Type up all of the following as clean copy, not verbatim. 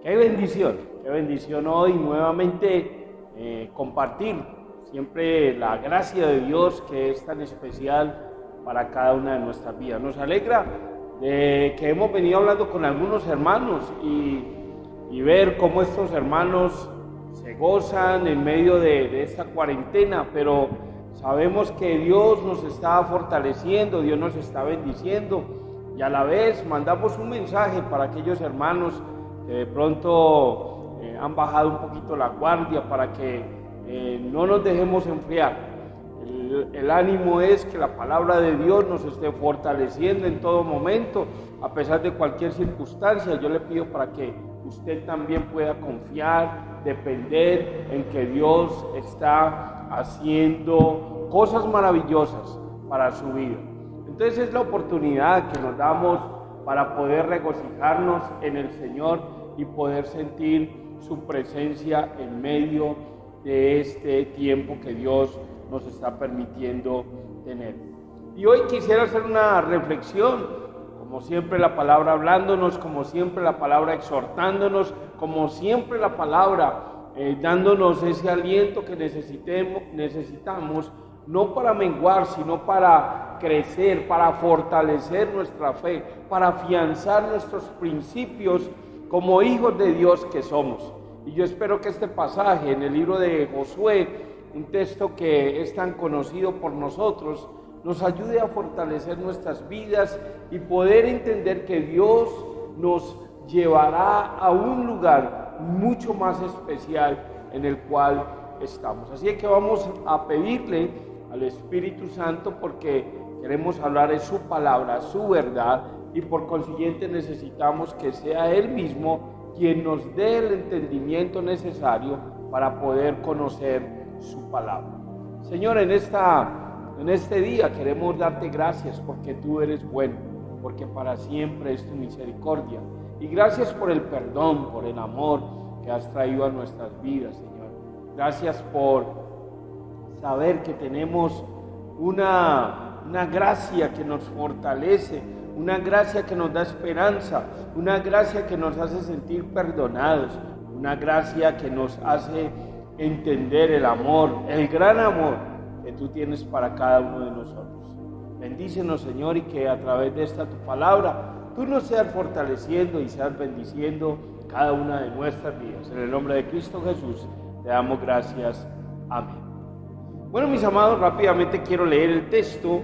qué bendición hoy nuevamente compartir siempre la gracia de Dios que es tan especial para cada una de nuestras vidas. Nos alegra de que hemos venido hablando con algunos hermanos y ver cómo estos hermanos se gozan en medio de esta cuarentena, pero sabemos que Dios nos está fortaleciendo, Dios nos está bendiciendo, y a la vez mandamos un mensaje para aquellos hermanos que de pronto han bajado un poquito la guardia, para que no nos dejemos enfriar. El ánimo es que la palabra de Dios nos esté fortaleciendo en todo momento, a pesar de cualquier circunstancia. Yo le pido para que usted también pueda confiar, depender en que Dios está haciendo cosas maravillosas para su vida. Entonces es la oportunidad que nos damos para poder regocijarnos en el Señor y poder sentir su presencia en medio de este tiempo que Dios nos está permitiendo tener. Y hoy quisiera hacer una reflexión, como siempre la palabra hablándonos, como siempre la palabra exhortándonos, como siempre la palabra dándonos ese aliento que necesitamos, no para menguar, sino para crecer, para fortalecer nuestra fe, para afianzar nuestros principios como hijos de Dios que somos. Y yo espero que este pasaje en el libro de Josué, un texto que es tan conocido por nosotros, nos ayude a fortalecer nuestras vidas y poder entender que Dios nos llevará a un lugar mucho más especial en el cual estamos. Así que vamos a pedirle al Espíritu Santo, porque queremos hablar de su palabra, su verdad, y por consiguiente necesitamos que sea Él mismo quien nos dé el entendimiento necesario para poder conocer su palabra. Señor, en este día queremos darte gracias porque tú eres bueno, porque para siempre es tu misericordia, y gracias por el perdón, por el amor que has traído a nuestras vidas, Señor. Gracias por saber que tenemos una gracia que nos fortalece, una gracia que nos da esperanza, una gracia que nos hace sentir perdonados, una gracia que nos hace entender el amor, el gran amor que tú tienes para cada uno de nosotros. Bendícenos, Señor, y que a través de esta tu palabra tú nos seas fortaleciendo y seas bendiciendo cada una de nuestras vidas. En el nombre de Cristo Jesús te damos gracias. Amén. Bueno, mis amados, rápidamente quiero leer el texto.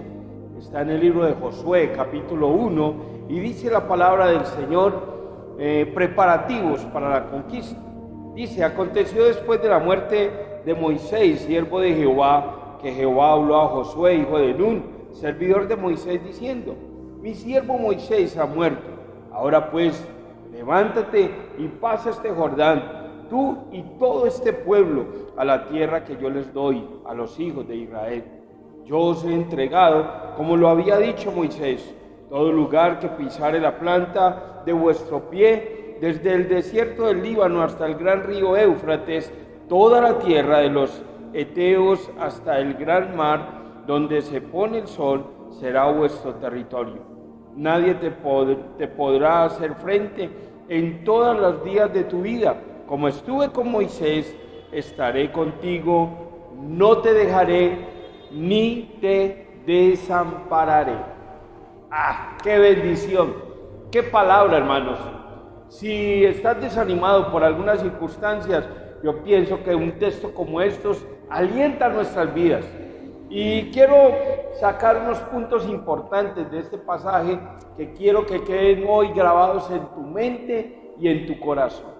Está en el libro de Josué, capítulo 1, y dice la palabra del Señor, preparativos para la conquista. Dice: aconteció después de la muerte de Moisés, siervo de Jehová, que Jehová habló a Josué, hijo de Nun, servidor de Moisés, diciendo: mi siervo Moisés ha muerto. Ahora pues, levántate y pasa este Jordán, tú y todo este pueblo, a la tierra que yo les doy a los hijos de Israel. Yo os he entregado, como lo había dicho Moisés, todo lugar que pisare la planta de vuestro pie, desde el desierto del Líbano hasta el gran río Éufrates, toda la tierra de los heteos hasta el gran mar, donde se pone el sol, será vuestro territorio. Nadie te podrá hacer frente en todos los días de tu vida. Como estuve con Moisés, estaré contigo, no te dejaré ni te desampararé. ¡Ah, qué bendición! ¡Qué palabra, hermanos! Si estás desanimado por algunas circunstancias, yo pienso que un texto como estos alienta nuestras vidas. Y quiero sacar unos puntos importantes de este pasaje que quiero que queden hoy grabados en tu mente y en tu corazón.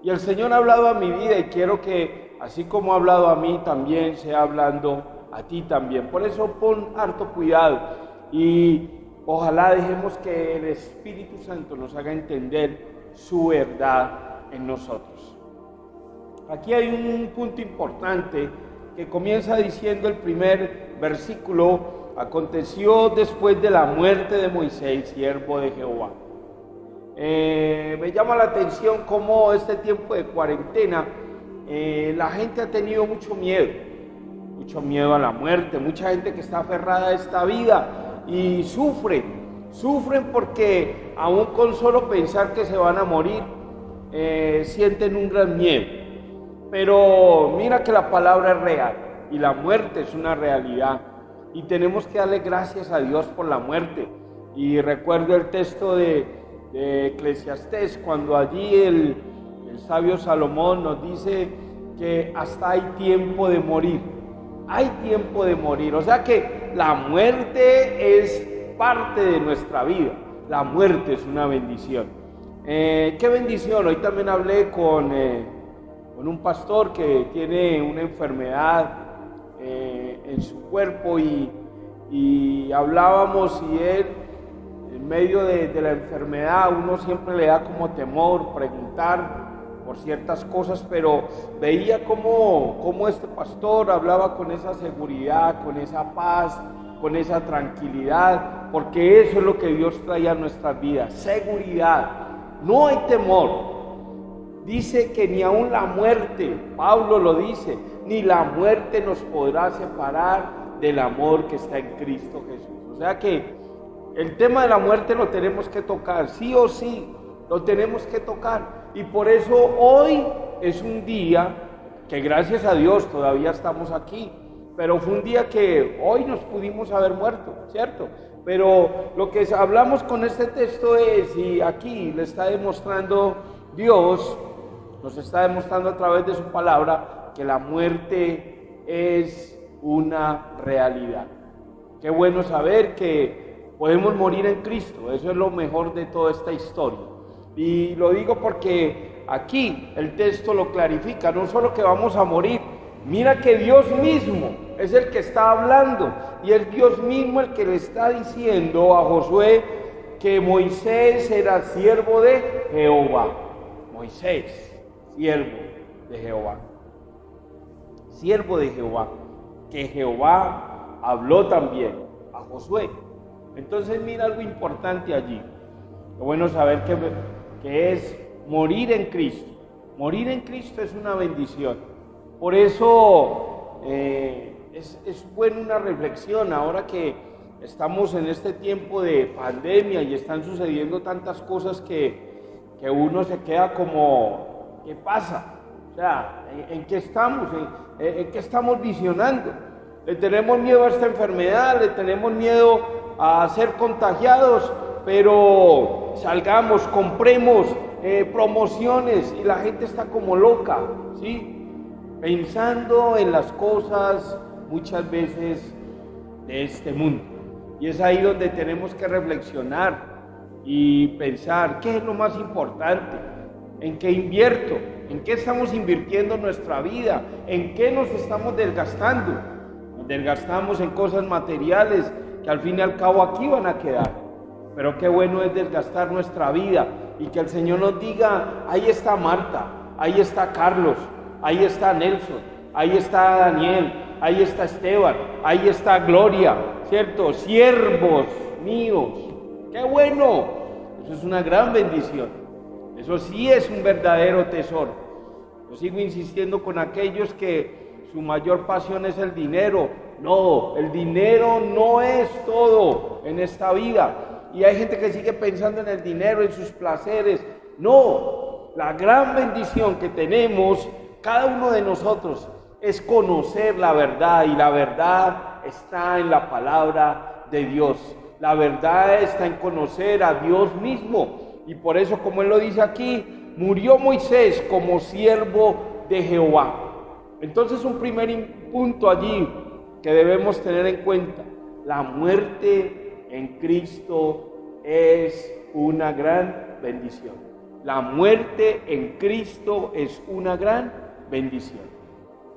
Y el Señor ha hablado a mi vida y quiero que, así como ha hablado a mí, también sea hablando a ti también. Por eso pon harto cuidado y ojalá dejemos que el Espíritu Santo nos haga entender su verdad en nosotros. Aquí hay un punto importante que comienza diciendo el primer versículo: aconteció después de la muerte de Moisés, siervo de Jehová. Me llama la atención cómo este tiempo de cuarentena la gente ha tenido mucho miedo a la muerte, mucha gente que está aferrada a esta vida y sufren porque aún con solo pensar que se van a morir, sienten un gran miedo. Pero mira que la palabra es real y la muerte es una realidad. Y tenemos que darle gracias a Dios por la muerte. Y recuerdo el texto de Eclesiastés, cuando allí el sabio Salomón nos dice que hasta hay tiempo de morir. Hay tiempo de morir. O sea que la muerte es parte de nuestra vida. La muerte es una bendición. ¿Qué bendición? Hoy también hablé con un pastor que tiene una enfermedad en su cuerpo y hablábamos, y él en medio de la enfermedad uno siempre le da como temor preguntar por ciertas cosas, pero veía cómo este pastor hablaba con esa seguridad, con esa paz, con esa tranquilidad, porque eso es lo que Dios trae a nuestras vidas, seguridad, no hay temor. Dice que ni aun la muerte, Pablo lo dice, ni la muerte nos podrá separar del amor que está en Cristo Jesús. O sea que el tema de la muerte lo tenemos que tocar, sí o sí, lo tenemos que tocar. Y por eso hoy es un día que gracias a Dios todavía estamos aquí, pero fue un día que hoy nos pudimos haber muerto, ¿cierto? Pero lo que hablamos con este texto es, y aquí le está demostrando Dios, nos está demostrando a través de su palabra, que la muerte es una realidad. Qué bueno saber que podemos morir en Cristo, eso es lo mejor de toda esta historia. Y lo digo porque aquí el texto lo clarifica, no solo que vamos a morir, mira que Dios mismo es el que está hablando, y es Dios mismo el que le está diciendo a Josué que Moisés era siervo de Jehová. Moisés, siervo de Jehová. Siervo de Jehová, que Jehová habló también a Josué. Entonces mira algo importante allí. Qué bueno saber que es morir en Cristo. Morir en Cristo es una bendición. Por eso es buena una reflexión ahora que estamos en este tiempo de pandemia y están sucediendo tantas cosas que uno se queda como, ¿qué pasa? O sea, ¿en qué estamos? ¿En qué estamos visionando? Le tenemos miedo a esta enfermedad, le tenemos miedo a ser contagiados, pero salgamos, compremos promociones y la gente está como loca, ¿sí? Pensando en las cosas muchas veces de este mundo. Y es ahí donde tenemos que reflexionar y pensar, ¿qué es lo más importante? ¿En qué invierto? ¿En qué estamos invirtiendo nuestra vida? ¿En qué nos estamos desgastando? Nos desgastamos en cosas materiales que al fin y al cabo aquí van a quedar. Pero qué bueno es desgastar nuestra vida y que el Señor nos diga, ahí está Marta, ahí está Carlos, ahí está Nelson, ahí está Daniel, ahí está Esteban, ahí está Gloria, ¿cierto? Siervos míos. ¡Qué bueno! Eso es una gran bendición. Eso sí es un verdadero tesoro. Yo sigo insistiendo con aquellos que su mayor pasión es el dinero. No, el dinero no es todo en esta vida. Y hay gente que sigue pensando en el dinero, en sus placeres. No, la gran bendición que tenemos cada uno de nosotros es conocer la verdad, y la verdad está en la palabra de Dios. La verdad está en conocer a Dios mismo. Y por eso, como él lo dice aquí, murió Moisés como siervo de Jehová. Entonces, un primer punto allí que debemos tener en cuenta: la muerte en Cristo es una gran bendición. La muerte en Cristo es una gran bendición.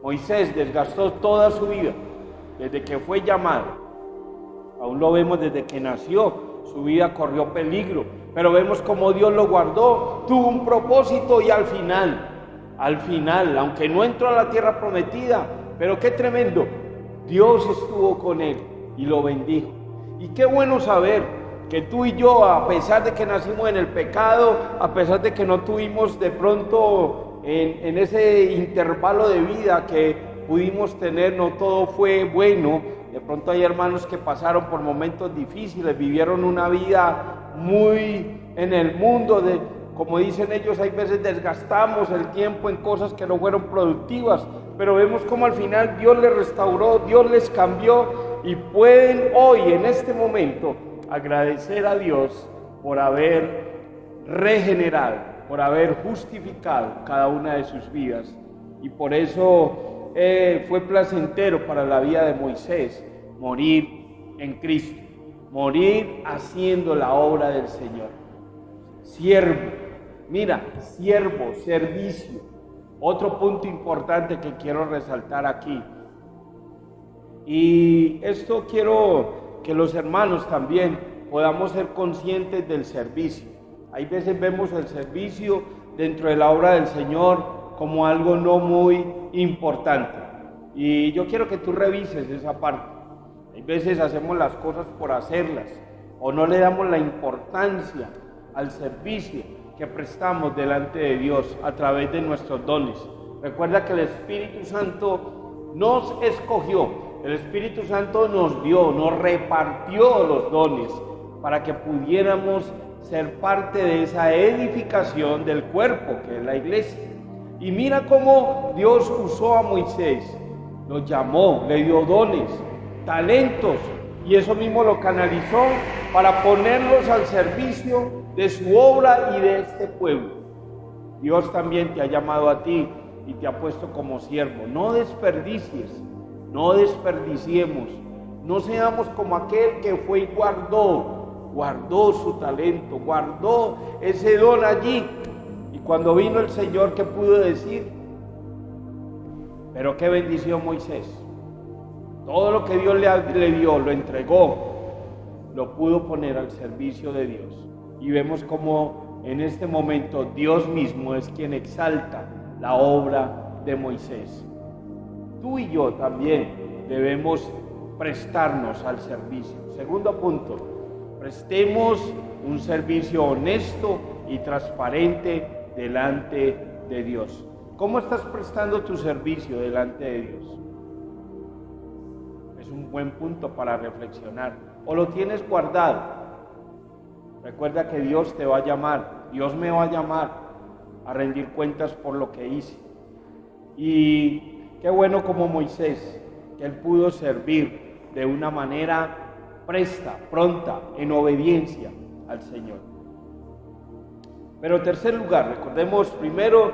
Moisés desgastó toda su vida desde que fue llamado. Aún lo vemos desde que nació, su vida corrió peligro, pero vemos cómo Dios lo guardó, tuvo un propósito, y al final, aunque no entró a la tierra prometida, pero qué tremendo, Dios estuvo con él y lo bendijo. Y qué bueno saber que tú y yo, a pesar de que nacimos en el pecado, a pesar de que no tuvimos de pronto en ese intervalo de vida que pudimos tener, no todo fue bueno. De pronto hay hermanos que pasaron por momentos difíciles, vivieron una vida muy en el mundo, como dicen ellos, hay veces desgastamos el tiempo en cosas que no fueron productivas, pero vemos como al final Dios les restauró, Dios les cambió y pueden hoy, en este momento, agradecer a Dios por haber regenerado, por haber justificado cada una de sus vidas. Y por eso fue placentero para la vida de Moisés morir en Cristo, morir haciendo la obra del Señor. Siervo, mira, siervo, servicio. Otro punto importante que quiero resaltar aquí. Y esto quiero que los hermanos también podamos ser conscientes del servicio. Hay veces vemos el servicio dentro de la obra del Señor como algo no muy importante. Y yo quiero que tú revises esa parte. Hay veces hacemos las cosas por hacerlas o no le damos la importancia al servicio que prestamos delante de Dios a través de nuestros dones. Recuerda que el Espíritu Santo nos escogió, el Espíritu Santo nos dio, nos repartió los dones para que pudiéramos ser parte de esa edificación del cuerpo que es la iglesia. Y mira cómo Dios usó a Moisés, lo llamó, le dio dones, talentos, y eso mismo lo canalizó para ponerlos al servicio de su obra y de este pueblo. Dios también te ha llamado a ti y te ha puesto como siervo. No desperdicies, no desperdiciemos, no seamos como aquel que fue y guardó su talento, guardó ese don allí, y cuando vino el Señor, ¿qué pudo decir? Pero qué bendición Moisés. Todo lo que Dios le dio, lo entregó, lo pudo poner al servicio de Dios. Y vemos como en este momento Dios mismo es quien exalta la obra de Moisés. Tú y yo también debemos prestarnos al servicio. Segundo punto, prestemos un servicio honesto y transparente delante de Dios. ¿Cómo estás prestando tu servicio delante de Dios? Es un buen punto para reflexionar. ¿O lo tienes guardado? Recuerda que Dios te va a llamar, Dios me va a llamar a rendir cuentas por lo que hice. Y qué bueno como Moisés, que él pudo servir de una manera presta, pronta, en obediencia al Señor. Pero en tercer lugar, recordemos primero,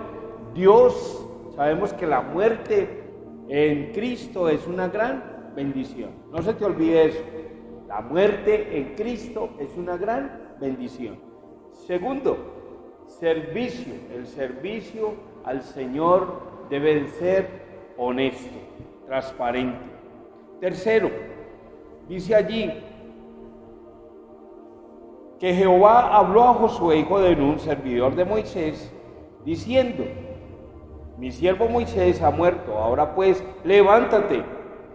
Dios, sabemos que la muerte en Cristo es una gran bendición. No se te olvide eso. La muerte en Cristo es una gran bendición. Segundo, servicio. El servicio al Señor debe de ser honesto, transparente. Tercero, dice allí que Jehová habló a Josué, hijo de Nun, servidor de Moisés, diciendo: mi siervo Moisés ha muerto, ahora pues levántate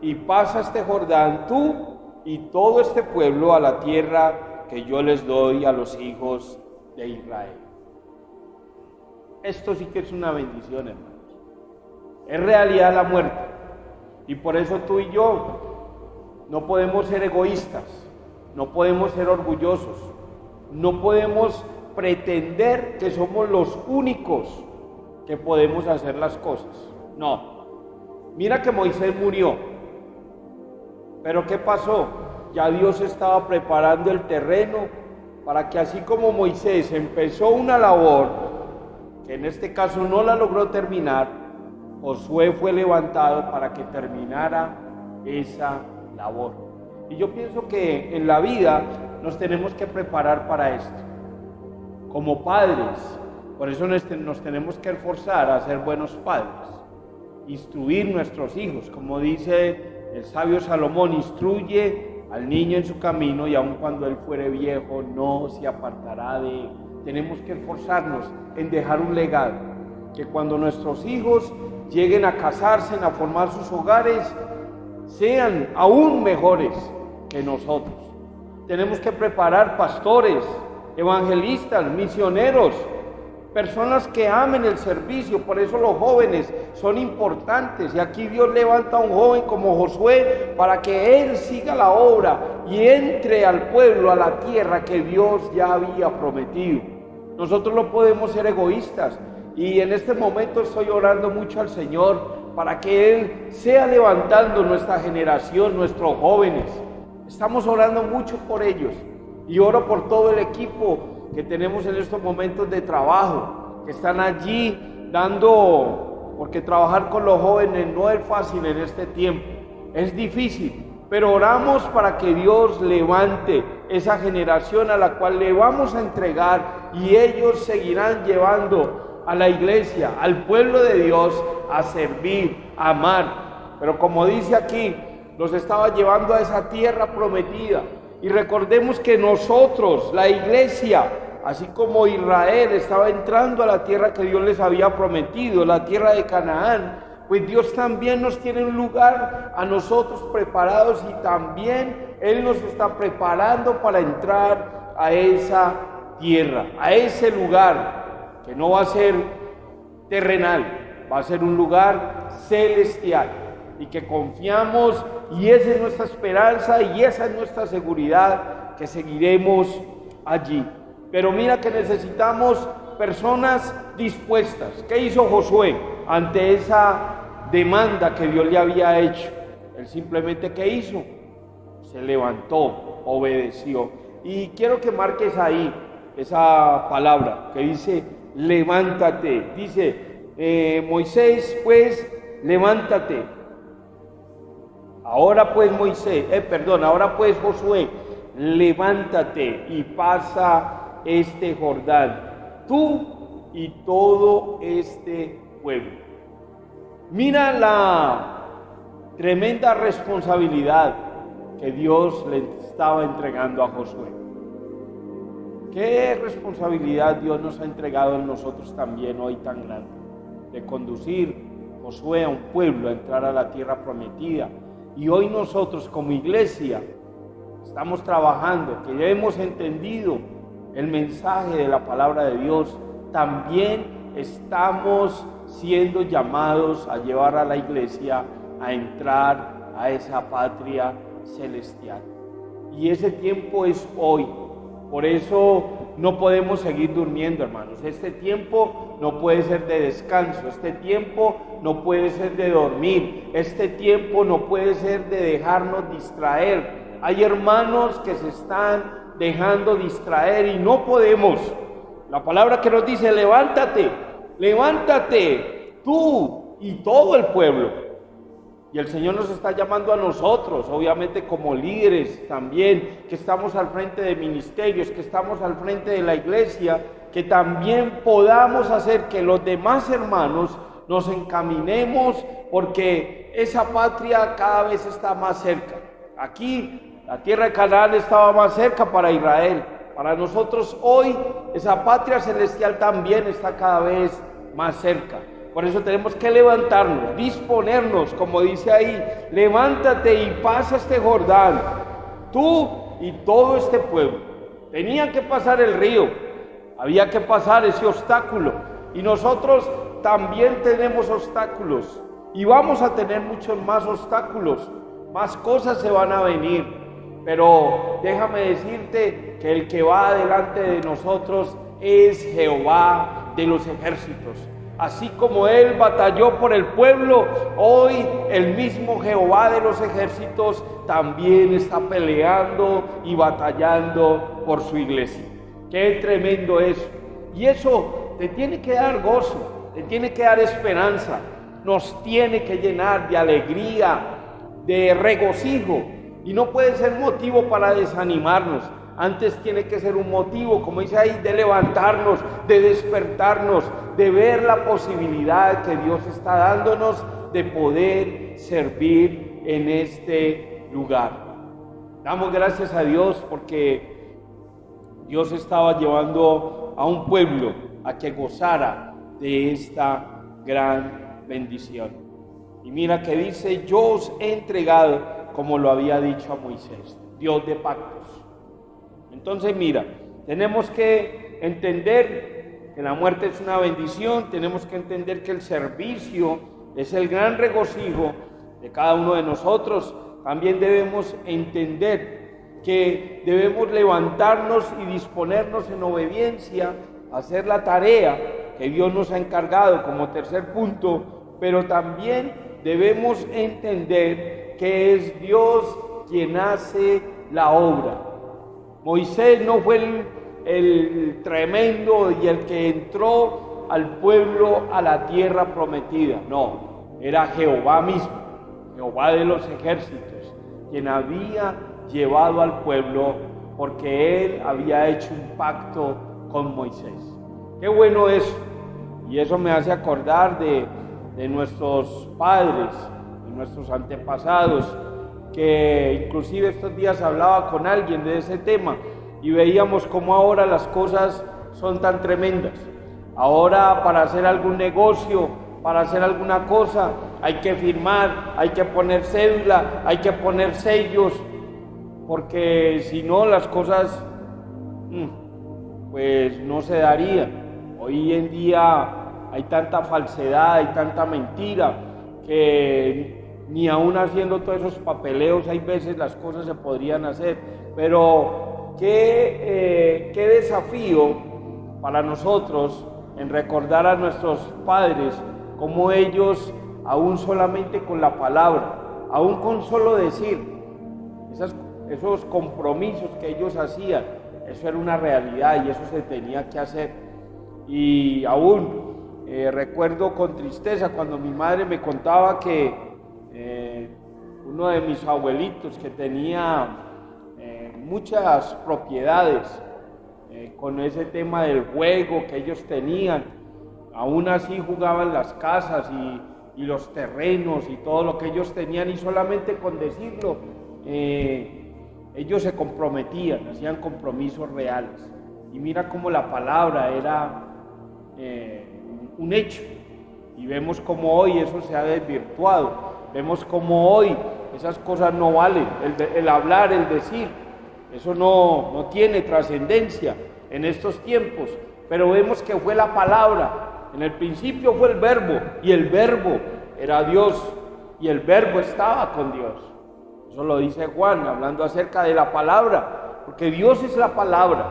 y pasa este Jordán tú y todo este pueblo a la tierra que yo les doy a los hijos de Israel. Esto sí que es una bendición, hermanos. Es realidad la muerte. Y por eso tú y yo no podemos ser egoístas, no podemos ser orgullosos, no podemos pretender que somos los únicos que podemos hacer las cosas. No. Mira que Moisés murió. Pero ¿qué pasó? Ya Dios estaba preparando el terreno para que así como Moisés empezó una labor, que en este caso no la logró terminar, Josué fue levantado para que terminara esa labor. Y yo pienso que en la vida nos tenemos que preparar para esto. Como padres, por eso nos tenemos que esforzar a ser buenos padres, instruir nuestros hijos, como dice el sabio Salomón: instruye al niño en su camino y aun cuando él fuere viejo no se apartará de él. Tenemos que esforzarnos en dejar un legado, que cuando nuestros hijos lleguen a casarse, a formar sus hogares, sean aún mejores que nosotros. Tenemos que preparar pastores, evangelistas, misioneros, personas que amen el servicio. Por eso los jóvenes son importantes, y aquí Dios levanta a un joven como Josué para que él siga la obra y entre al pueblo, a la tierra que Dios ya había prometido. nosotros no podemos ser egoístas. Y en este momento estoy orando mucho al Señor para que Él sea levantando nuestra generación, nuestros jóvenes. Estamos orando mucho por ellos. Y oro por todo el equipo que tenemos en estos momentos de trabajo, que están allí dando, porque trabajar con los jóvenes no es fácil en este tiempo, es difícil. Pero oramos para que Dios levante esa generación a la cual le vamos a entregar y ellos seguirán llevando a la iglesia, al pueblo de Dios, a servir, a amar. Pero como dice aquí, los estaba llevando a esa tierra prometida. Y recordemos que nosotros, la iglesia, así como Israel estaba entrando a la tierra que Dios les había prometido, la tierra de Canaán, pues Dios también nos tiene un lugar a nosotros preparados y también Él nos está preparando para entrar a esa tierra, a ese lugar que no va a ser terrenal, va a ser un lugar celestial y que confiamos y esa es nuestra esperanza y esa es nuestra seguridad que seguiremos allí. Pero mira que necesitamos personas dispuestas. ¿Qué hizo Josué ante esa demanda que Dios le había hecho? Él simplemente, ¿qué hizo? Se levantó, obedeció. Y quiero que marques ahí esa palabra que dice levántate. Dice Moisés, pues levántate. Ahora pues ahora pues Josué, levántate y pasa este Jordán, tú y todo este pueblo. Mira la tremenda responsabilidad que Dios le estaba entregando a Josué. ¿Qué responsabilidad Dios nos ha entregado a nosotros también hoy tan grande? De conducir Josué a un pueblo a entrar a la tierra prometida. Y hoy nosotros como iglesia estamos trabajando, que ya hemos entendido el mensaje de la palabra de Dios, también estamos siendo llamados a llevar a la iglesia a entrar a esa patria celestial. Y ese tiempo es hoy. Por eso no podemos seguir durmiendo, hermanos. Este tiempo no puede ser de descanso, este tiempo no puede ser de dormir, este tiempo no puede ser de dejarnos distraer. Hay hermanos que se están dejando distraer y no podemos. La palabra que nos dice, levántate, levántate, tú y todo el pueblo. Y el Señor nos está llamando a nosotros, obviamente como líderes también, que estamos al frente de ministerios, que estamos al frente de la iglesia, que también podamos hacer que los demás hermanos nos encaminemos, porque esa patria cada vez está más cerca. Aquí la tierra de Canaán estaba más cerca para Israel. Para nosotros hoy esa patria celestial también está cada vez más cerca. Por eso tenemos que levantarnos, disponernos, como dice ahí, levántate y pasa este Jordán, tú y todo este pueblo. Tenían que pasar el río, había que pasar ese obstáculo, y nosotros también tenemos obstáculos, y vamos a tener muchos más obstáculos, más cosas se van a venir, pero déjame decirte que el que va delante de nosotros es Jehová de los ejércitos. Así como Él batalló por el pueblo, hoy el mismo Jehová de los ejércitos también está peleando y batallando por su iglesia. ¡Qué tremendo eso! Y eso te tiene que dar gozo, te tiene que dar esperanza, nos tiene que llenar de alegría, de regocijo, y no puede ser motivo para desanimarnos. Antes tiene que ser un motivo, como dice ahí, de levantarnos, de despertarnos, de ver la posibilidad que Dios está dándonos de poder servir en este lugar. Damos gracias a Dios porque Dios estaba llevando a un pueblo a que gozara de esta gran bendición. Y mira que dice, yo os he entregado, como lo había dicho a Moisés, Dios de pactos. Entonces mira, tenemos que entender que la muerte es una bendición, tenemos que entender que el servicio es el gran regocijo de cada uno de nosotros. También debemos entender que debemos levantarnos y disponernos en obediencia hacer la tarea que Dios nos ha encargado como tercer punto, pero también debemos entender que es Dios quien hace la obra. Moisés no fue el tremendo y el que entró al pueblo a la tierra prometida, no, era Jehová mismo, Jehová de los ejércitos, quien había llevado al pueblo porque él había hecho un pacto con Moisés. Qué bueno eso, y eso me hace acordar de nuestros padres, de nuestros antepasados, que inclusive estos días hablaba con alguien de ese tema y veíamos cómo ahora las cosas son tan tremendas. Ahora para hacer algún negocio, para hacer alguna cosa, hay que firmar, hay que poner cédula, hay que poner sellos, porque si no las cosas pues no se darían. Hoy en día hay tanta falsedad, hay tanta mentira, que ni aún haciendo todos esos papeleos hay veces las cosas se podrían hacer. Pero qué desafío para nosotros en recordar a nuestros padres, como ellos, aún solamente con la palabra, aún con solo decir, esos compromisos que ellos hacían, eso era una realidad y eso se tenía que hacer. Y aún recuerdo con tristeza cuando mi madre me contaba que uno de mis abuelitos, que tenía muchas propiedades con ese tema del juego que ellos tenían, aún así jugaban las casas y los terrenos y todo lo que ellos tenían, y solamente con decirlo ellos se comprometían, hacían compromisos reales. Y mira cómo la palabra era un hecho, y vemos cómo hoy eso se ha desvirtuado, vemos cómo hoy esas cosas no valen, el hablar, el decir, eso no tiene trascendencia en estos tiempos, pero vemos que fue la palabra. En el principio fue el verbo, y el verbo era Dios, y el verbo estaba con Dios. Eso lo dice Juan, hablando acerca de la palabra, porque Dios es la palabra,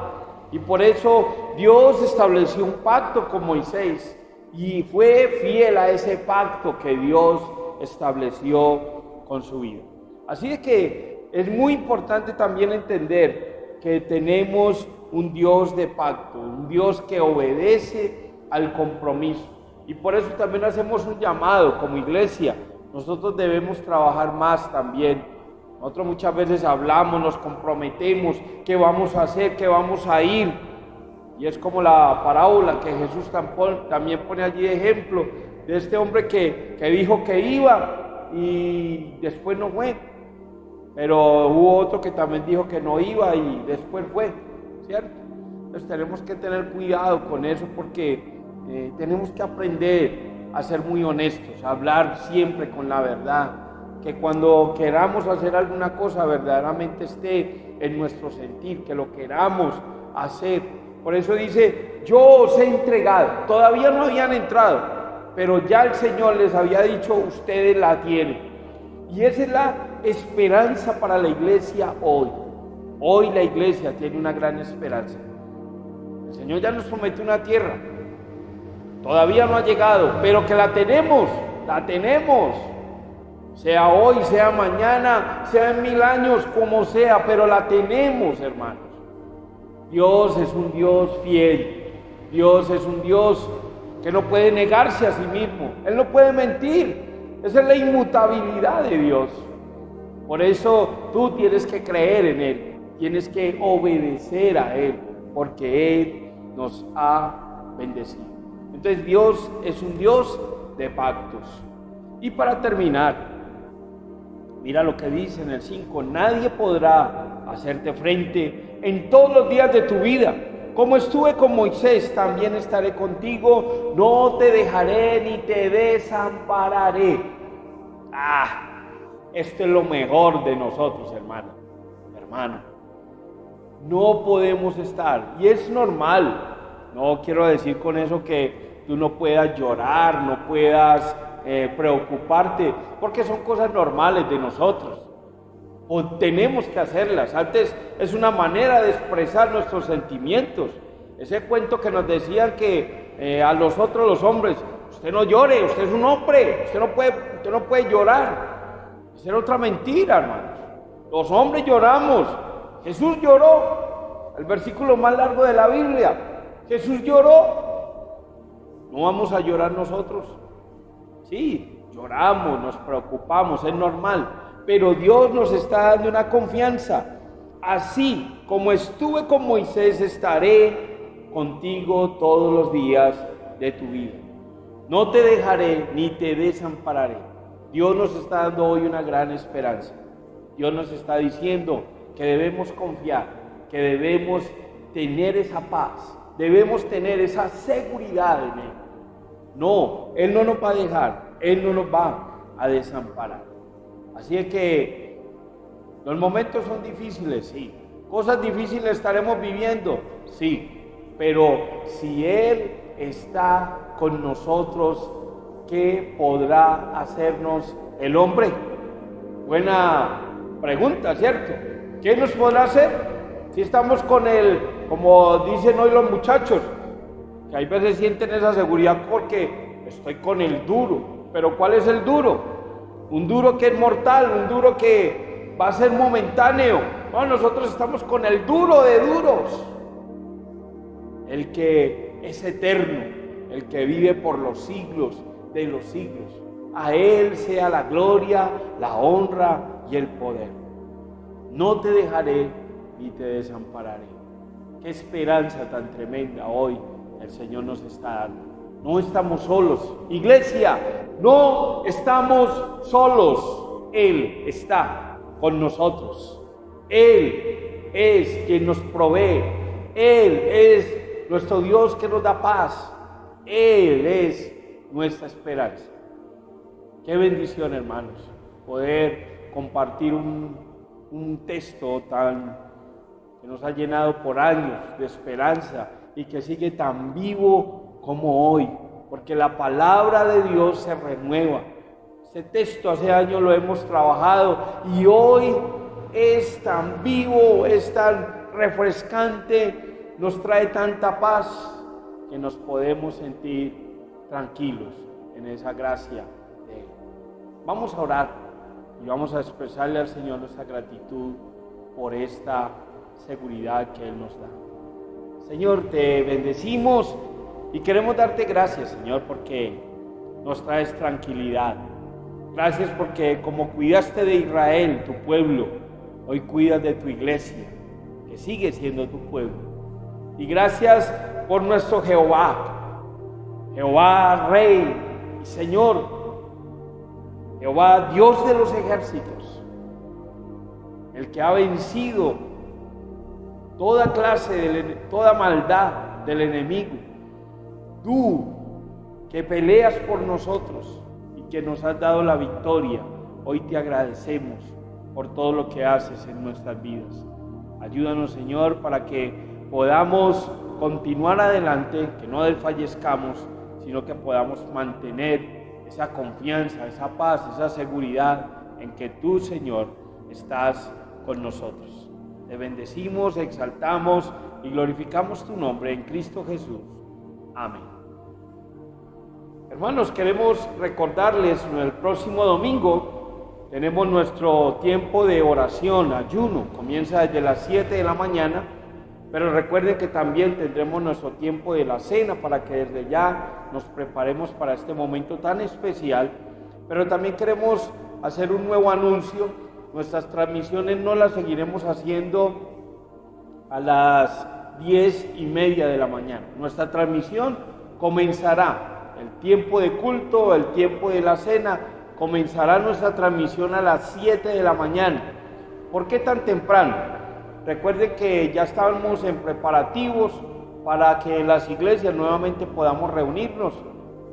y por eso Dios estableció un pacto con Moisés, y fue fiel a ese pacto que Dios estableció con su vida. Así es que es muy importante también entender que tenemos un Dios de pacto, un Dios que obedece al compromiso. Y por eso también hacemos un llamado como iglesia. Nosotros debemos trabajar más también. Nosotros muchas veces hablamos, nos comprometemos, qué vamos a hacer, qué vamos a ir. Y es como la parábola que Jesús también pone allí de ejemplo, de este hombre que dijo que iba y después no fue. Pero hubo otro que también dijo que no iba y después fue, ¿cierto? Entonces tenemos que tener cuidado con eso, porque tenemos que aprender a ser muy honestos, a hablar siempre con la verdad, que cuando queramos hacer alguna cosa verdaderamente esté en nuestro sentir, que lo queramos hacer. Por eso dice, yo os he entregado, todavía no habían entrado, pero ya el Señor les había dicho, ustedes la tienen. Y esa es la esperanza para la iglesia hoy. Hoy la iglesia tiene una gran esperanza. El Señor ya nos prometió una tierra, todavía no ha llegado, pero que la tenemos, sea hoy, sea mañana, sea en 1000 años, como sea, pero la tenemos, hermanos. Dios es un Dios fiel, Dios es un Dios que no puede negarse a sí mismo, Él no puede mentir, esa es la inmutabilidad de Dios. Por eso tú tienes que creer en Él, tienes que obedecer a Él, porque Él nos ha bendecido. Entonces Dios es un Dios de pactos. Y para terminar, mira lo que dice en el 5, nadie podrá hacerte frente en todos los días de tu vida. Como estuve con Moisés, también estaré contigo, no te dejaré ni te desampararé. Esto es lo mejor de nosotros, hermano. No podemos estar, y es normal, no quiero decir con eso que tú no puedas llorar, no puedas preocuparte, porque son cosas normales de nosotros, o tenemos que hacerlas. Antes es una manera de expresar nuestros sentimientos, Ese cuento que nos decían que a nosotros los hombres, usted no llore, usted es un hombre, usted no puede llorar. Esa era otra mentira, hermanos. Los hombres lloramos. Jesús lloró. El versículo más largo de la Biblia. Jesús lloró. ¿No vamos a llorar nosotros? Sí, lloramos, nos preocupamos, es normal. Pero Dios nos está dando una confianza. Así como estuve con Moisés, estaré contigo todos los días de tu vida. No te dejaré ni te desampararé. Dios nos está dando hoy una gran esperanza. Dios nos está diciendo que debemos confiar, que debemos tener esa paz, debemos tener esa seguridad en Él. No, Él no nos va a dejar, Él no nos va a desamparar. Así es que los momentos son difíciles, sí. Cosas difíciles estaremos viviendo, sí. Pero si Él está con nosotros, ¿qué podrá hacernos el hombre? Buena pregunta, ¿cierto? ¿Qué nos podrá hacer? Si estamos con Él, como dicen hoy los muchachos, que hay veces sienten esa seguridad porque estoy con el duro. Pero ¿cuál es el duro? Un duro que es mortal, un duro que va a ser momentáneo. No, nosotros estamos con el duro de duros, el que es eterno, el que vive por los siglos de los siglos. A Él sea la gloria, la honra y el poder. No te dejaré ni te desampararé. Qué esperanza tan tremenda hoy el Señor nos está dando. No estamos solos. Iglesia, no estamos solos. Él está con nosotros. Él es quien nos provee. Él es nuestro Dios que nos da paz. Él es nuestra esperanza. Qué bendición, hermanos, poder compartir un texto que nos ha llenado por años de esperanza y que sigue tan vivo como hoy, porque la palabra de Dios se renueva. Este texto hace años lo hemos trabajado y hoy es tan vivo, es tan refrescante, nos trae tanta paz que nos podemos sentir tranquilos en esa gracia de Él. Vamos a orar y vamos a expresarle al Señor nuestra gratitud por esta seguridad que Él nos da. Señor, te bendecimos y queremos darte gracias, Señor, porque nos traes tranquilidad. Gracias porque como cuidaste de Israel, tu pueblo, hoy cuidas de tu iglesia, que sigue siendo tu pueblo. Y gracias por nuestro Jehová, Rey y Señor, Jehová, Dios de los ejércitos, el que ha vencido toda clase, toda maldad del enemigo. Tú que peleas por nosotros y que nos has dado la victoria, hoy te agradecemos por todo lo que haces en nuestras vidas. Ayúdanos, Señor, para que podamos continuar adelante, que no desfallezcamos, sino que podamos mantener esa confianza, esa paz, esa seguridad en que tú, Señor, estás con nosotros. Te bendecimos, exaltamos y glorificamos tu nombre en Cristo Jesús. Amén. Hermanos, queremos recordarles, el próximo domingo tenemos nuestro tiempo de oración, ayuno, comienza desde las 7 de la mañana, pero recuerden que también tendremos nuestro tiempo de la cena para que desde ya nos preparemos para este momento tan especial. Pero también queremos hacer un nuevo anuncio. Nuestras transmisiones no las seguiremos haciendo a las 10:30 de la mañana. Nuestra transmisión comenzará, el tiempo de culto, el tiempo de la cena, comenzará nuestra transmisión a las 7 de la mañana. ¿Por qué tan temprano? Recuerden que ya estábamos en preparativos para que en las iglesias nuevamente podamos reunirnos.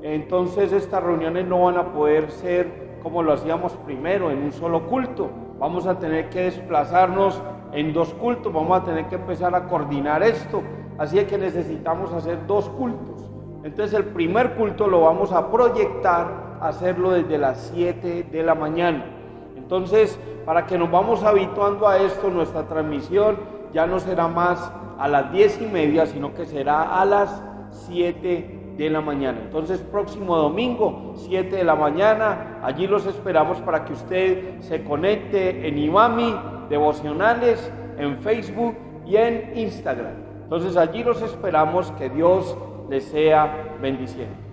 Entonces estas reuniones no van a poder ser como lo hacíamos primero, en un solo culto. Vamos a tener que desplazarnos en 2 cultos, vamos a tener que empezar a coordinar esto. Así es que necesitamos hacer 2 cultos. Entonces el primer culto lo vamos a proyectar, hacerlo desde las 7 de la mañana. Entonces, para que nos vamos habituando a esto, nuestra transmisión ya no será más a las 10:30, sino que será a las 7 de la mañana. Entonces, próximo domingo, 7 de la mañana, allí los esperamos para que usted se conecte en Imami Devocionales, en Facebook y en Instagram. Entonces, allí los esperamos, que Dios les sea bendiciendo.